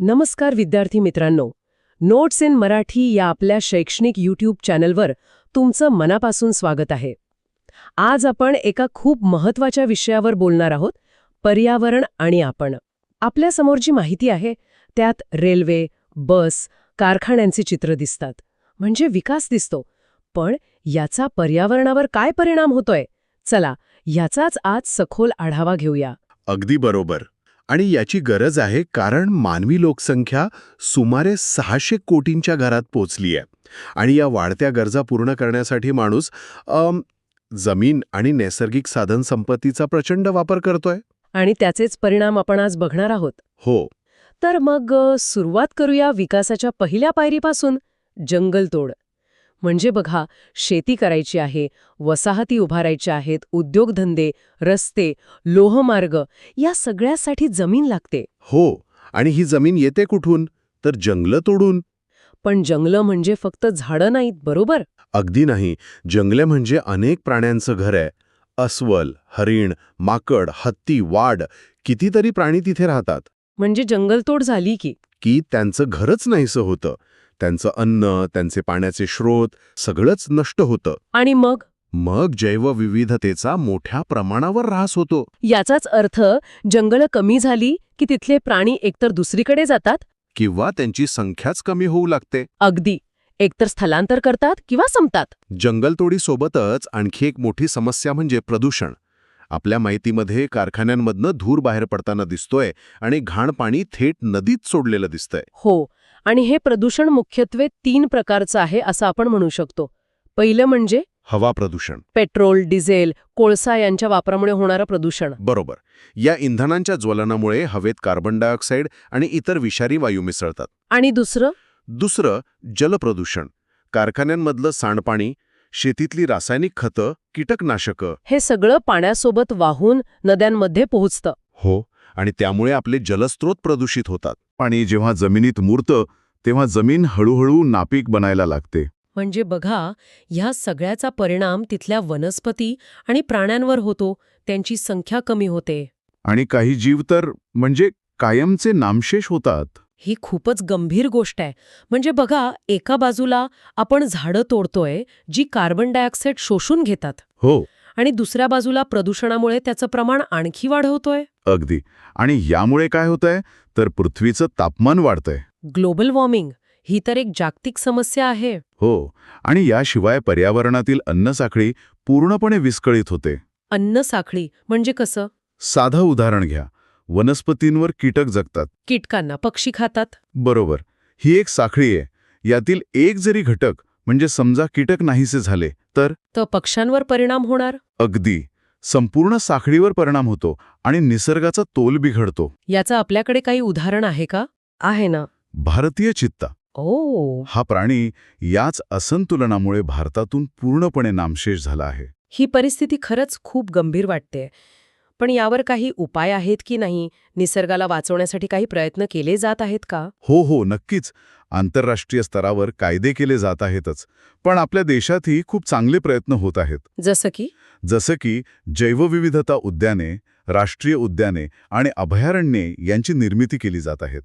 नमस्कार विद्यार्थी मित्रांनो, नोट्स इन मराठी या आपल्या शैक्षणिक यूट्यूब चॅनलवर तुमचं मनापासून स्वागत आहे. आज आपण एका खूप महत्त्वाच्या विषयावर बोलणार आहोत, पर्यावरण आणि आपण. आपल्यासमोर जी माहिती आहे त्यात रेल्वे, बस, कारखान्यांचे चित्र दिसतात, म्हणजे विकास दिसतो. पण याचा पर्यावरणावर काय परिणाम होतोय? चला, याचाच आज सखोल आढावा घेऊया. अगदी बरोबर. आणि याची गरज आहे कारण मानवी लोकसंख्या सुमारे 600 कोटींच्या घरात पोचली आहे. आणि या वाढत्या गरजा पूर्ण करण्यासाठी माणूस जमीन आणि नैसर्गिक साधनसंपत्तीचा प्रचंड वापर करतोय. आणि त्याचेच परिणाम आपण आज बघणार आहोत. हो. तर मग सुरुवात करूया विकासाच्या पहिल्या पायरीपासून, जंगलतोड. म्हणजे बघा, शेती करायची आहे, वसाहती उभारायच्या आहेत, उद्योगधंदे, रस्ते, लोहमार्ग या सगळ्यासाठी जमीन लागते. हो. आणि ही जमीन येते कुठून? तर जंगलं तोडून. पण जंगलं म्हणजे फक्त झाडं नाहीत, बरोबर? अगदी नाही. जंगले म्हणजे अनेक प्राण्यांचं घर आहे. अस्वल, हरिण, माकड, हत्ती, वाढ कितीतरी प्राणी तिथे राहतात. म्हणजे जंगलतोड झाली की त्यांचं घरच नाहीसं होतं. त्यांचं अन्न, त्यांचे पाण्याचे स्रोत सगळंच नष्ट होतं. आणि मग जैवविविधतेचा मोठ्या प्रमाणावर ऱ्हास होतो. याचाच अर्थ जंगलं कमी झाली की तिथले प्राणी एकतर दुसरीकडे जातात किंवा त्यांची संख्याच कमी होऊ लागते. अगदी, एकतर स्थलांतर करतात किंवा संपतात. जंगलतोडीसोबतच आणखी एक मोठी समस्या म्हणजे प्रदूषण. आपल्या माहितीमध्ये कारखान्यांमधनं धूर बाहेर पडताना दिसतोय आणि घाण पाणी थेट नदीत सोडलेलं दिसतंय. हो, आणि हे प्रदूषण मुख्यत्वे 3 प्रकारचं आहे असं आपण म्हणू शकतो. पहिलं म्हणजे हवा प्रदूषण. पेट्रोल, डिझेल, कोळसा यांच्या वापरामुळे होणारं प्रदूषण. बरोबर. या इंधनांच्या ज्वलनामुळे हवेत कार्बन डायऑक्साईड आणि इतर विषारी वायू मिसळतात. आणि दुसरं जलप्रदूषण. कारखान्यांमधलं सांडपाणी, शेतीतली रासायनिक खतं, कीटकनाशकं. हे सगळं पाण्यासोबत वाहून नद्यांमध्ये पोहोचतं. हो. आणि त्यामुळे आपले जलस्रोत प्रदूषित होतात. पाणी जेव्हा जमिनीत मुरतं तेव्हा जमीन हळूहळू नापीक बनायला लागते. म्हणजे बघा, ह्या सगळ्याचा परिणाम तिथल्या वनस्पती आणि प्राण्यांवर होतो. त्यांची संख्या कमी होते. आणि काही जीव तर म्हणजे कायमचे नामशेष होतात. ही खूपच गंभीर गोष्ट आहे. म्हणजे बघा, एका बाजूला आपण झाडं तोडतोय जी कार्बन डायऑक्साईड शोषून घेतात. हो. आणि दुसऱ्या बाजूला प्रदूषणामुळे त्याचं प्रमाण आणखी वाढवतोय. अगदी. आणि यामुळे काय होतंय तर पृथ्वीचं तापमान वाढतंय. ग्लोबल वॉर्मिंग ही तर एक जागतिक समस्या आहे. हो. आणि याशिवाय पर्यावरणातील अन्नसाखळी पूर्णपणे विस्कळीत होते. अन्नसाखळी म्हणजे कसं? साधं उदाहरण घ्या. वनस्पतींवर कीटक जगतात. कीटकांना पक्षी खातात. बरोबर. ही एक साखळी आहे. यातील एक जरी घटक म्हणजे समजा कीटक नाहीसे झाले तर पक्ष्यांवर परिणाम होणार. अगदी. संपूर्ण साखळीवर परिणाम होतो आणि निसर्गाचा तोल बिघडतो. याचं आपल्याकडे काही उदाहरण आहे का? आहे ना. भारतीय चित्ता. हा प्राणी याच असंतुलनामुळे भारतातून पूर्णपणे नामशेष झाला आहे. ही परिस्थिती खरंच खूप गंभीर वाटते. पण यावर काही उपाय आहेत की नाही? निसर्गाला वाचवण्यासाठी काही प्रयत्न केले जात आहेत का? हो, नक्कीच. आंतरराष्ट्रीय स्तरावर कायदे केले जात आहेतच. पण आपल्या देशातही खूप चांगले प्रयत्न होत आहेत. जसं की जैवविविधता उद्याने, राष्ट्रीय उद्याने आणि अभयारण्ये यांची निर्मिती केली जात आहेत.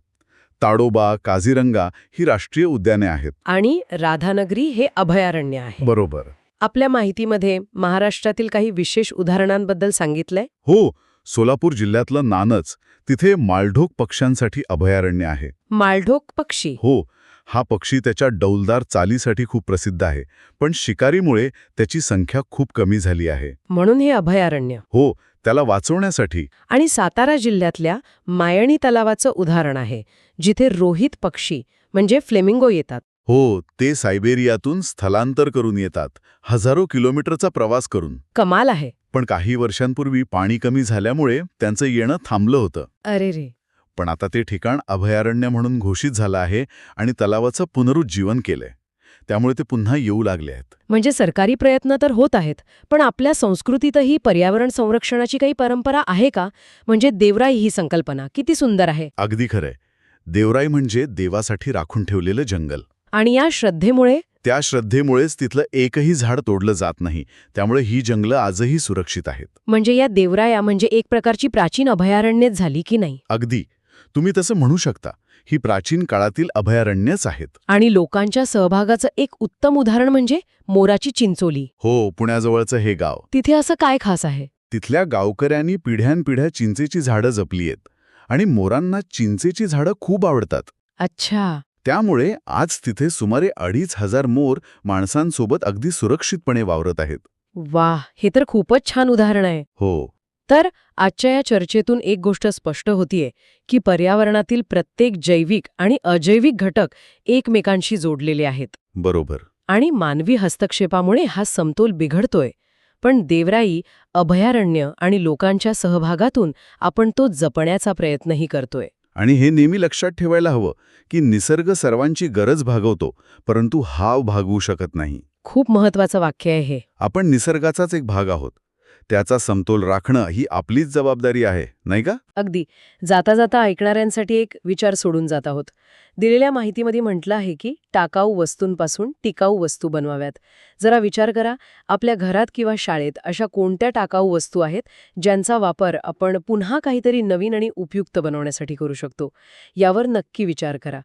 ताडोबा, काझीरंगा ही राष्ट्रीय उद्याने आहेत. आणि राधानगरी हे अभयारण्य आहे. बरोबर. आपल्या माहितीमध्ये महाराष्ट्रातील काही विशेष उदाहरणांबद्दल सांगितलंय? हो. सोलापूर जिल्ह्यातलं नानच, तिथे मालढोक पक्ष्यांसाठी अभयारण्य आहे. मालढोक पक्षी? हो. हा पक्षी त्याच्या डौलदार चालीसाठी खूप प्रसिद्ध आहे. पण शिकारीमुळे त्याची संख्या खूप कमी झाली आहे. म्हणून हे अभयारण्य? हो. त्याला वाचवण्यासाठी. आणि सातारा जिल्ह्यातल्या मायणी तलावाचं उदाहरण आहे, जिथे रोहित पक्षी म्हणजे फ्लेमिंगो येतात. हो. ते सायबेरियातून स्थलांतर करून येतात, हजारो किलोमीटरचा प्रवास करून. कमाल आहे. पण काही वर्षांपूर्वी पाणी कमी झाल्यामुळे त्यांचं येणं थांबलं होतं. अरे रे. पण आता ते ठिकाण अभयारण्य म्हणून घोषित झालं आहे आणि तलावाचं पुनरुज्जीवन केलंय. त्यामुळे ते पुन्हा येऊ लागले आहेत. म्हणजे सरकारी प्रयत्न तर होत आहेत, पण आपल्या संस्कृतीतही पर्यावरण संरक्षणाची काही परंपरा आहे का? म्हणजे देवराई ही संकल्पना किती सुंदर आहे. अगदी खरंय. देवराई म्हणजे देवासाठी राखून ठेवलेलं जंगल. आणि या श्रद्धेमुळे? त्या श्रद्धेमुळेच तिथलं एकही झाड तोडलं जात नाही. त्यामुळे ही जंगलं आजही सुरक्षित आहेत. म्हणजे या देवराया म्हणजे एक प्रकारची प्राचीन अभयारण्यच झाली की नाही? अगदी. तुम्ही तसं म्हणू शकता. ही प्राचीन काळातील अभयारण्यच आहेत. आणि लोकांच्या सहभागाचं एक उत्तम उदाहरण म्हणजे मोराची चिंचोली. हो, पुण्याजवळचं हे गाव. तिथे असं काय खास आहे? तिथल्या गावकऱ्यांनी पिढ्यानपिढ्या चिंचेची झाडं जपली आहेत आणि मोरांना चिंचेची झाडं खूप आवडतात. अच्छा. त्यामुळे आज तिथे सुमारे 2,500 मोर माणसांसोबत अगदी सुरक्षितपणे वावरत आहेत. वाह, हे तर खूपच छान उदाहरण आहे. हो, तर आजच्या या चर्चेतून एक गोष्ट स्पष्ट होतीये की पर्यावरणातील प्रत्येक जैविक आणि अजैविक घटक एकमेकांशी जोडलेले आहेत. बरोबर. आणि मानवी हस्तक्षेपामुळे हा समतोल बिघडतोय. पण देवराई, अभयारण्य आणि लोकांच्या सहभागातून आपण तो जपण्याचा प्रयत्नही करतोय. आणि हे नेहमी लक्षात ठेवायला हवं की निसर्ग सर्वांची गरज भागवतो, परंतु हाव भागवू शकत नाही. खूप महत्वाचं वाक्य आहे हे. आपण निसर्गाचाच एक भाग आहोत. त्याचा समतोल राखणं ही आपलीच जबाबदारी आहे, नाही का? अगदी. जाता जाता ऐकणाऱ्यांसाठी एक विचार सोडून जात आहोत. दिलेल्या माहितीमध्ये म्हटलं आहे की टाकाऊ वस्तूंपासून टिकाऊ वस्तू बनवाव्यात. जरा विचार करा, आपल्या घरात किंवा शाळेत अशा कोणत्या टाकाऊ वस्तू आहेत ज्यांचा वापर आपण पुन्हा काहीतरी नवीन आणि उपयुक्त बनवण्यासाठी करू शकतो. यावर नक्की विचार करा.